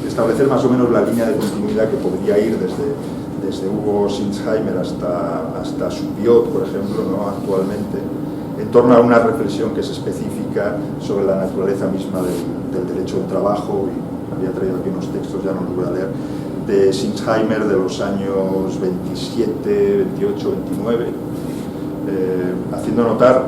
establecer más o menos la línea de continuidad que podría ir desde Hugo Sinsheimer hasta Subiot, por ejemplo, ¿no?, actualmente, en torno a una reflexión que es específica sobre la naturaleza misma del derecho del trabajo. Y había traído aquí unos textos, ya no los voy a leer, de Sinsheimer de los años 27, 28, 29, haciendo notar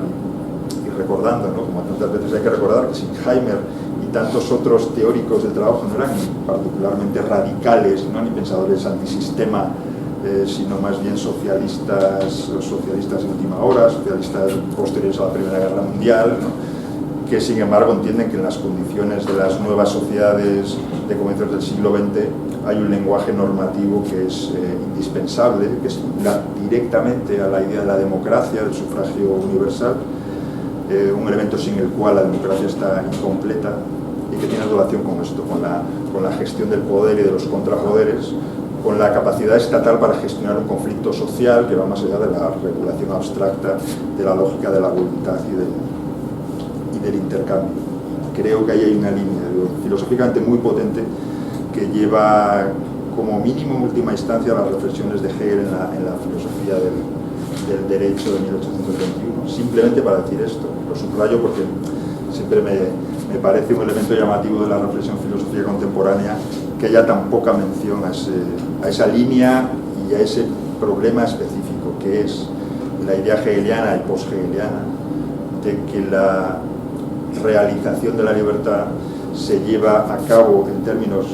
y recordando, ¿no?, como tantas veces hay que recordar, que Sinsheimer y tantos otros teóricos del trabajo no eran particularmente radicales, ¿no?, ni pensadores antisistema, sino más bien socialistas de última hora, socialistas posteriores a la Primera Guerra Mundial, ¿no?, que sin embargo entienden que en las condiciones de las nuevas sociedades de comienzos del siglo XX hay un lenguaje normativo que es indispensable, que es directamente a la idea de la democracia, del sufragio universal, un elemento sin el cual la democracia está incompleta, y que tiene relación con esto, con la gestión del poder y de los contrapoderes, con la capacidad estatal para gestionar un conflicto social que va más allá de la regulación abstracta de la lógica de la voluntad y del intercambio. Creo que ahí hay una línea filosóficamente muy potente que lleva como mínimo en última instancia las reflexiones de Hegel en la filosofía del derecho de 1821. Simplemente para decir esto, lo subrayo porque siempre me parece un elemento llamativo de la reflexión filosófica contemporánea que haya tan poca mención a esa línea y a ese problema específico que es la idea hegeliana y post-hegeliana de que la realización de la libertad se lleva a cabo en términos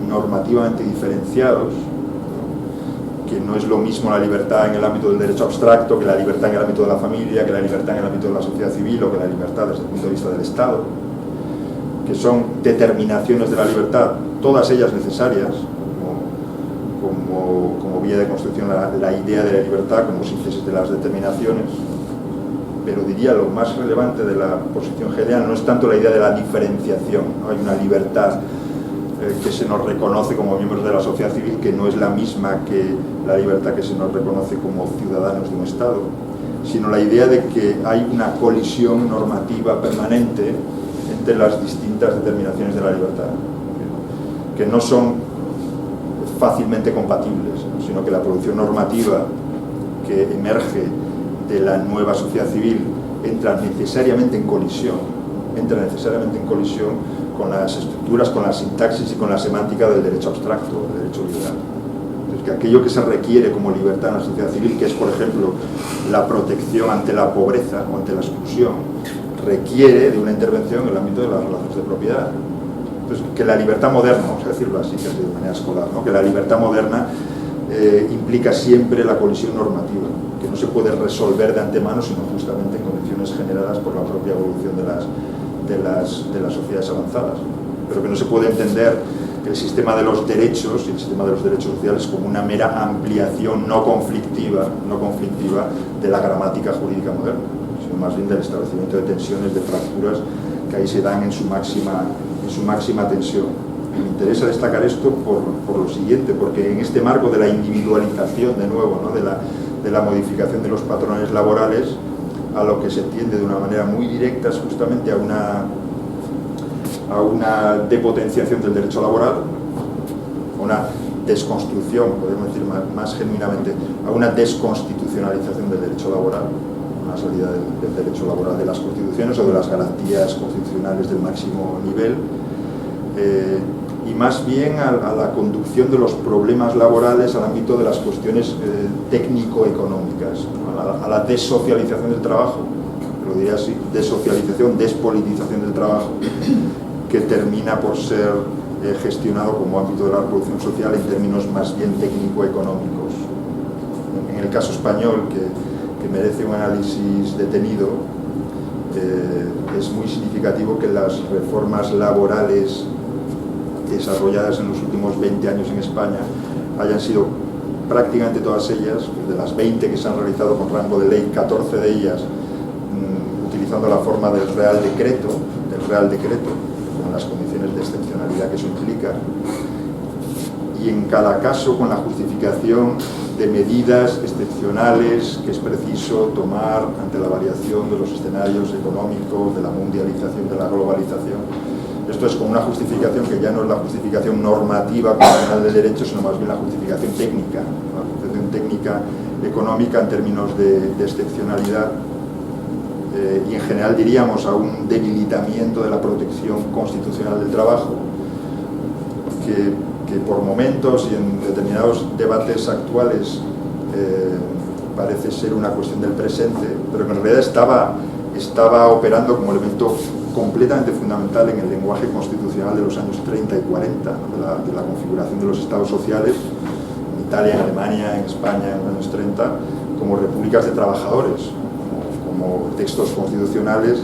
normativamente diferenciados, ¿no?, que no es lo mismo la libertad en el ámbito del derecho abstracto que la libertad en el ámbito de la familia, que la libertad en el ámbito de la sociedad civil o que la libertad desde el punto de vista del Estado, que son determinaciones de la libertad, todas ellas necesarias como vía de construcción la idea de la libertad como síntesis de las determinaciones. Pero diría lo más relevante de la posición hegeliana no es tanto la idea de la diferenciación, ¿no? Hay una libertad que se nos reconoce como miembros de la sociedad civil que no es la misma que la libertad que se nos reconoce como ciudadanos de un Estado, sino la idea de que hay una colisión normativa permanente entre las distintas determinaciones de la libertad, que no son fácilmente compatibles, ¿no?, sino que la producción normativa que emerge de la nueva sociedad civil entra necesariamente en colisión con las estructuras, con la sintaxis y con la semántica del derecho abstracto, del derecho liberal. Entonces, que aquello que se requiere como libertad en la sociedad civil, que es, por ejemplo, la protección ante la pobreza o ante la exclusión, requiere de una intervención en el ámbito de las relaciones de propiedad. Entonces, que la libertad moderna, vamos a decirlo así, casi de manera escolar, ¿no?, que la libertad moderna implica siempre la colisión normativa, que no se puede resolver de antemano, sino justamente en condiciones generadas por la propia evolución de las sociedades avanzadas, pero que no se puede entender el sistema de los derechos y el sistema de los derechos sociales como una mera ampliación no conflictiva de la gramática jurídica moderna, sino más bien del establecimiento de tensiones, de fracturas que ahí se dan en su máxima tensión. Me interesa destacar esto por lo siguiente, porque en este marco de la individualización, de nuevo, ¿no?, de la modificación de los patrones laborales, a lo que se tiende de una manera muy directa es justamente a una depotenciación del derecho laboral, una desconstrucción, podemos decir más genuinamente, a una desconstitucionalización del derecho laboral, una salida del derecho laboral de las constituciones o de las garantías constitucionales del máximo nivel, y más bien a la conducción de los problemas laborales al ámbito de las cuestiones técnico-económicas, ¿no? A la desocialización del trabajo, lo diría así, desocialización, despolitización del trabajo, que termina por ser gestionado como ámbito de la reproducción social en términos más bien técnico-económicos. En el caso español, que merece un análisis detenido, es muy significativo que las reformas laborales desarrolladas en los últimos 20 años en España hayan sido prácticamente todas ellas, de las 20 que se han realizado con rango de ley, 14 de ellas utilizando la forma del Real Decreto, con las condiciones de excepcionalidad que eso implica, y en cada caso con la justificación de medidas excepcionales que es preciso tomar ante la variación de los escenarios económicos, de la mundialización, de la globalización. Esto es con una justificación que ya no es la justificación normativa convencional del derecho, sino más bien la justificación técnica, la justificación técnica económica en términos de excepcionalidad, y en general diríamos a un debilitamiento de la protección constitucional del trabajo, que por momentos y en determinados debates actuales parece ser una cuestión del presente, pero que en realidad estaba operando como elemento completamente fundamental en el lenguaje constitucional de los años 30 y 40, ¿no? de la configuración de los estados sociales, en Italia, en Alemania, en España, en los años 30, como repúblicas de trabajadores, como textos constitucionales,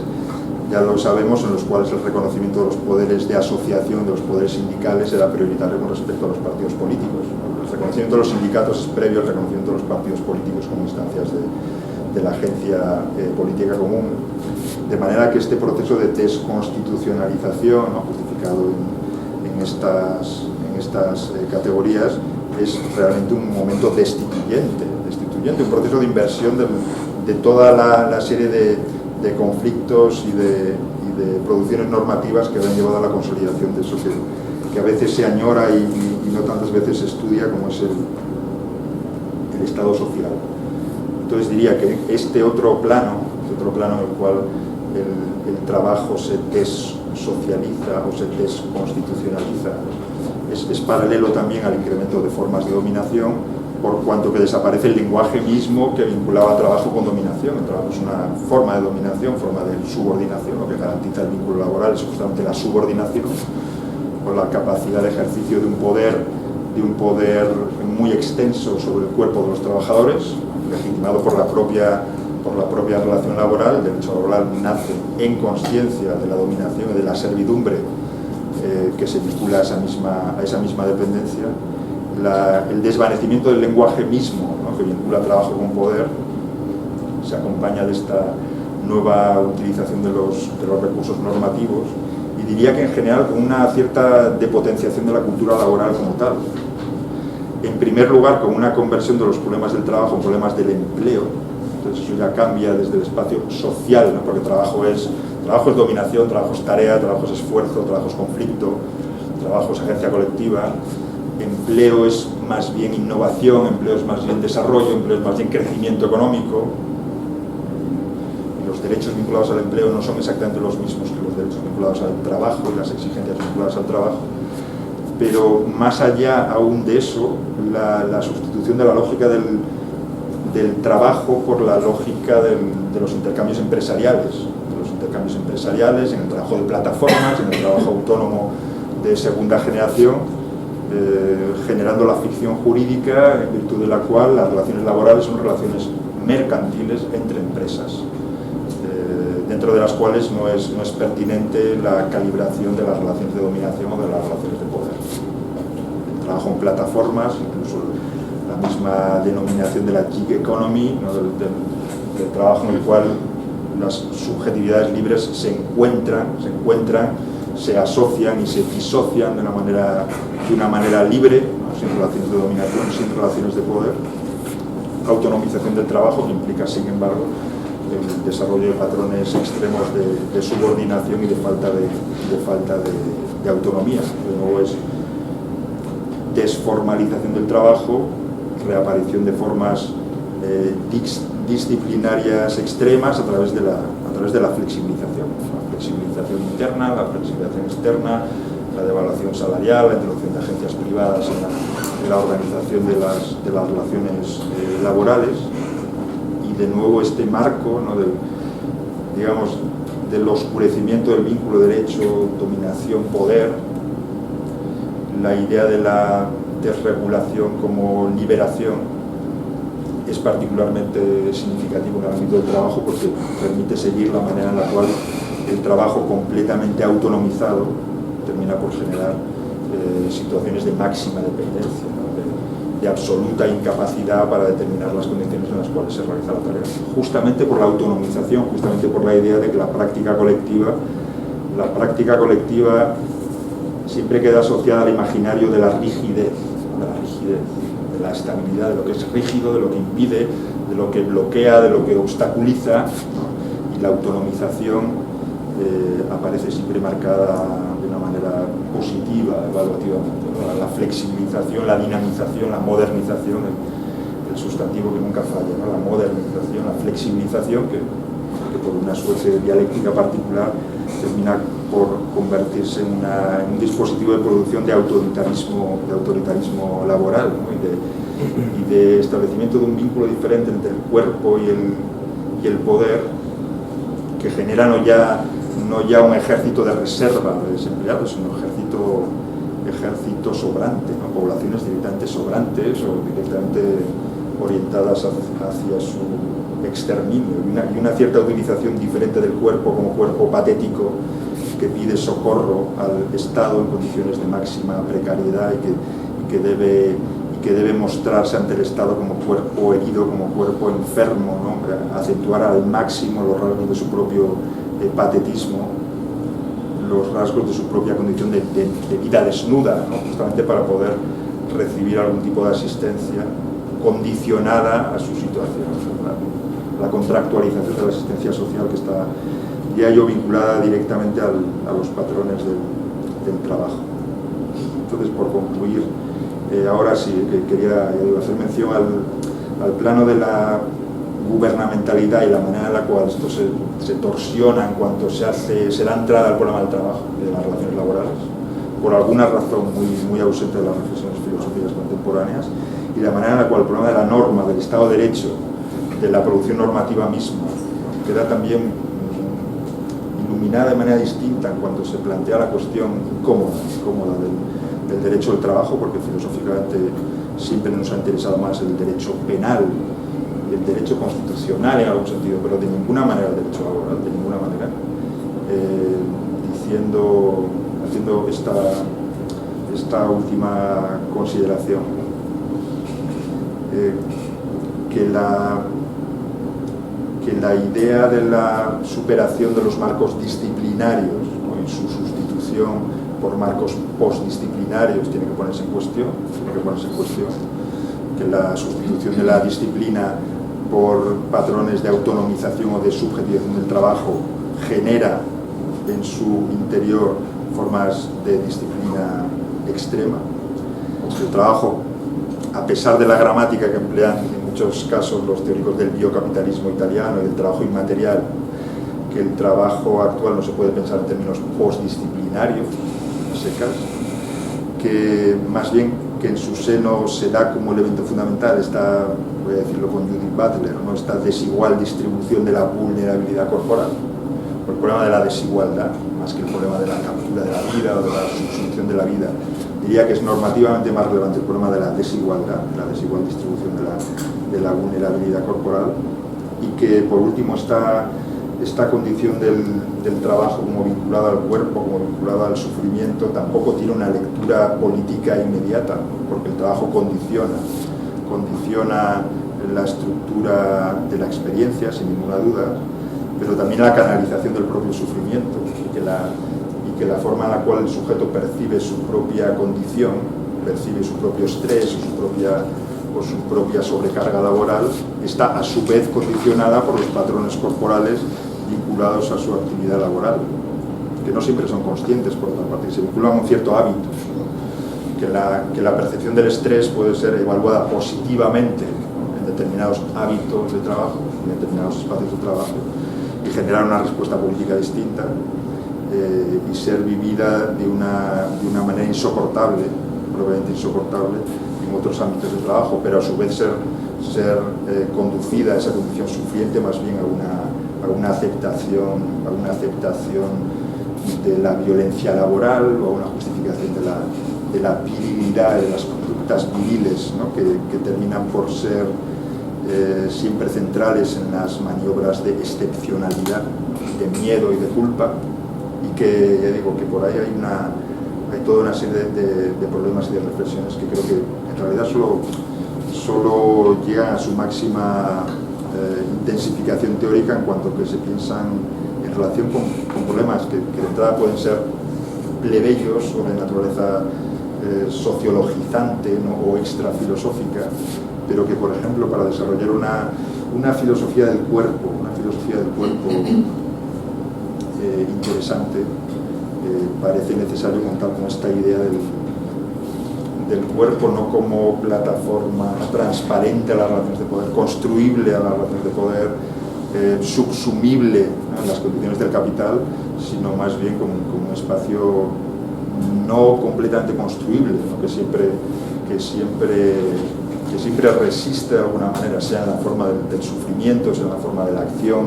ya lo sabemos, en los cuales el reconocimiento de los poderes de asociación, de los poderes sindicales, era prioritario con respecto a los partidos políticos. El reconocimiento de los sindicatos es previo al reconocimiento de los partidos políticos como instancias de la agencia política común, de manera que este proceso de desconstitucionalización, ¿no? justificado en estas categorías, es realmente un momento destituyente, un proceso de inversión de toda la serie de conflictos y de producciones normativas que han llevado a la consolidación de eso que a veces se añora y no tantas veces se estudia, como es el Estado social. Entonces diría que este otro plano en el cual el trabajo se dessocializa o se desconstitucionaliza es paralelo también al incremento de formas de dominación, por cuanto que desaparece el lenguaje mismo que vinculaba trabajo con dominación. El trabajo es una forma de dominación, forma de subordinación. Lo que garantiza el vínculo laboral es justamente la subordinación, con la capacidad de ejercicio de un poder muy extenso sobre el cuerpo de los trabajadores, legitimado por la propia relación laboral. El derecho laboral nace en consciencia de la dominación y de la servidumbre que se vincula a esa misma dependencia. El desvanecimiento del lenguaje mismo, ¿no? que vincula trabajo con poder, se acompaña de esta nueva utilización de los recursos normativos, y diría que en general con una cierta depotenciación de la cultura laboral como tal. En primer lugar, con una conversión de los problemas del trabajo en problemas del empleo. Entonces eso ya cambia desde el espacio social, ¿no? porque trabajo es dominación, trabajo es tarea, trabajo es esfuerzo, trabajo es conflicto, trabajo es agencia colectiva. Empleo es más bien innovación, empleo es más bien desarrollo, empleo es más bien crecimiento económico. Y los derechos vinculados al empleo no son exactamente los mismos que los derechos vinculados al trabajo y las exigencias vinculadas al trabajo. Pero más allá aún de eso, la sustitución de la lógica del trabajo por la lógica de los intercambios empresariales. En el trabajo de plataformas, en el trabajo autónomo de segunda generación, generando la ficción jurídica en virtud de la cual las relaciones laborales son relaciones mercantiles entre empresas, dentro de las cuales no es pertinente la calibración de las relaciones de dominación o de las relaciones de poder. El trabajo en plataformas, incluso la misma denominación de la gig economy, ¿no? del trabajo en el cual las subjetividades libres se encuentran, se asocian y se disocian de una manera libre, ¿no? sin relaciones de dominación, sin relaciones de poder. Autonomización del trabajo, que implica, sin embargo, el desarrollo de patrones extremos de subordinación y de falta de autonomía. De nuevo desformalización del trabajo, reaparición de formas disciplinarias extremas a través de la flexibilización. La flexibilización interna, la flexibilización externa, la devaluación salarial, la introducción de agencias privadas en la organización de las relaciones laborales, y de nuevo este marco, ¿no?, del oscurecimiento del vínculo derecho, dominación, poder, la idea de la desregulación como liberación es particularmente significativo en el ámbito del trabajo, porque permite seguir la manera en la cual el trabajo completamente autonomizado termina por generar situaciones de máxima dependencia, ¿no?, de absoluta incapacidad para determinar las condiciones en las cuales se realiza la tarea. Justamente por la autonomización, justamente por la idea de que la práctica colectiva siempre queda asociada al imaginario de la rigidez, de la estabilidad, de lo que es rígido, de lo que impide, de lo que bloquea, de lo que obstaculiza, ¿no? Y la autonomización aparece siempre marcada de una manera positiva, evaluativamente, ¿no? La flexibilización, la dinamización, la modernización, el sustantivo que nunca falla, ¿no? La modernización, la flexibilización, que por una suerte dialéctica particular termina por convertirse en un dispositivo de producción de autoritarismo laboral, ¿no? y de establecimiento de un vínculo diferente entre el cuerpo y el poder, que genera no ya un ejército de reserva de desempleados, sino ejército sobrante, ¿no? Poblaciones directamente sobrantes o directamente orientadas hacia su exterminio, y una cierta utilización diferente del cuerpo como cuerpo patético que pide socorro al Estado en condiciones de máxima precariedad y que debe mostrarse ante el Estado como cuerpo herido, como cuerpo enfermo, ¿no? Acentuar al máximo los rasgos de su propio patetismo, los rasgos de su propia condición de vida desnuda, ¿no? Justamente para poder recibir algún tipo de asistencia condicionada a su situación. La contractualización de la asistencia social, que está ya vinculada directamente a los patrones del trabajo. Entonces, por concluir, ahora sí que quería hacer mención al plano de la gubernamentalidad y la manera en la cual esto se torsiona en cuanto se da entrada al problema del trabajo y de las relaciones laborales, por alguna razón muy ausente de las reflexiones filosóficas contemporáneas, y la manera en la cual el problema de la norma, del Estado de Derecho, de la producción normativa misma, queda también iluminada de manera distinta en cuanto se plantea la cuestión incómoda del derecho del trabajo, porque filosóficamente siempre nos ha interesado más el derecho penal y el derecho constitucional en algún sentido, pero de ninguna manera el derecho laboral, de ninguna manera, haciendo esta última consideración, que la idea de la superación de los marcos disciplinarios, ¿no?, y su sustitución por marcos postdisciplinarios tiene que ponerse en cuestión, que la sustitución de la disciplina por patrones de autonomización o de subjetivación del trabajo genera en su interior formas de disciplina extrema. El trabajo, a pesar de la gramática que emplean en muchos casos los teóricos del biocapitalismo italiano y del trabajo inmaterial, que el trabajo actual no se puede pensar en términos postdisciplinarios, secas, que más bien que en su seno se da como elemento fundamental esta, voy a decirlo con Judith Butler, ¿no?, esta desigual distribución de la vulnerabilidad corporal. El problema de la desigualdad, más que el problema de la captura de la vida o de la subsunción de la vida, diría que es normativamente más relevante el problema de la desigualdad, de la desigual distribución de la vulnerabilidad corporal, y que por último esta condición del trabajo como vinculado al cuerpo, como vinculado al sufrimiento, tampoco tiene una lectura política inmediata, porque el trabajo condiciona la estructura de la experiencia, sin ninguna duda, pero también la canalización del propio sufrimiento, y que la forma en la cual el sujeto percibe su propia condición, percibe su propio estrés o su propia sobrecarga laboral, está a su vez condicionada por los patrones corporales vinculados a su actividad laboral, que no siempre son conscientes, por otra parte, que se vinculan a un cierto hábito, ¿no?, que la percepción del estrés puede ser evaluada positivamente, ¿no?, en determinados hábitos de trabajo, en determinados espacios de trabajo, y generar una respuesta política distinta, y ser vivida de una manera insoportable, probablemente insoportable, en otros ámbitos de trabajo, pero a su vez ser conducida a esa condición sufriente más bien a una aceptación de la violencia laboral, o a una justificación de la virilidad, de las conductas viriles, ¿no?, que terminan por ser siempre centrales en las maniobras de excepcionalidad, de miedo y de culpa, y que, ya digo, que por ahí hay toda una serie de problemas y de reflexiones que creo que en realidad solo llegan a su máxima intensificación teórica en cuanto que se piensan en relación con problemas que de entrada pueden ser plebeyos o de naturaleza sociologizante, ¿no?, o extrafilosófica, pero que, por ejemplo, para desarrollar una filosofía del cuerpo, interesante, parece necesario contar con esta idea del cuerpo no como plataforma transparente a las relaciones de poder, construible a las relaciones de poder, subsumible, ¿no?, en las condiciones del capital, sino más bien como un espacio no completamente construible, ¿no?, que siempre resiste de alguna manera, sea en la forma del sufrimiento, sea en la forma de la acción,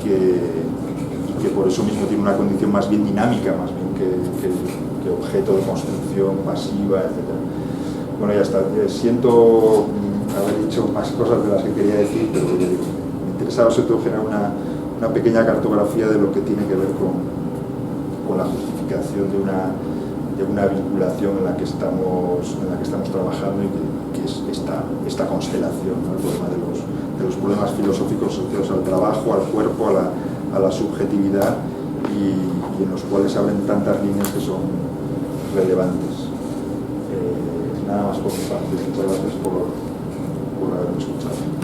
y que por eso mismo tiene una condición más bien dinámica, más bien que objeto de construcción pasiva, etc. Bueno, ya está. Siento haber dicho más cosas de las que quería decir, pero ya digo, me interesaba sobre todo generar una pequeña cartografía de lo que tiene que ver con la justificación de una vinculación en la que estamos trabajando, y que es esta constelación, ¿no?, el problema de los problemas filosóficos asociados al trabajo, al cuerpo, a la subjetividad, y en los cuales abren tantas líneas que son relevantes. Nada más por mi parte. Muchas gracias por haberme escuchado.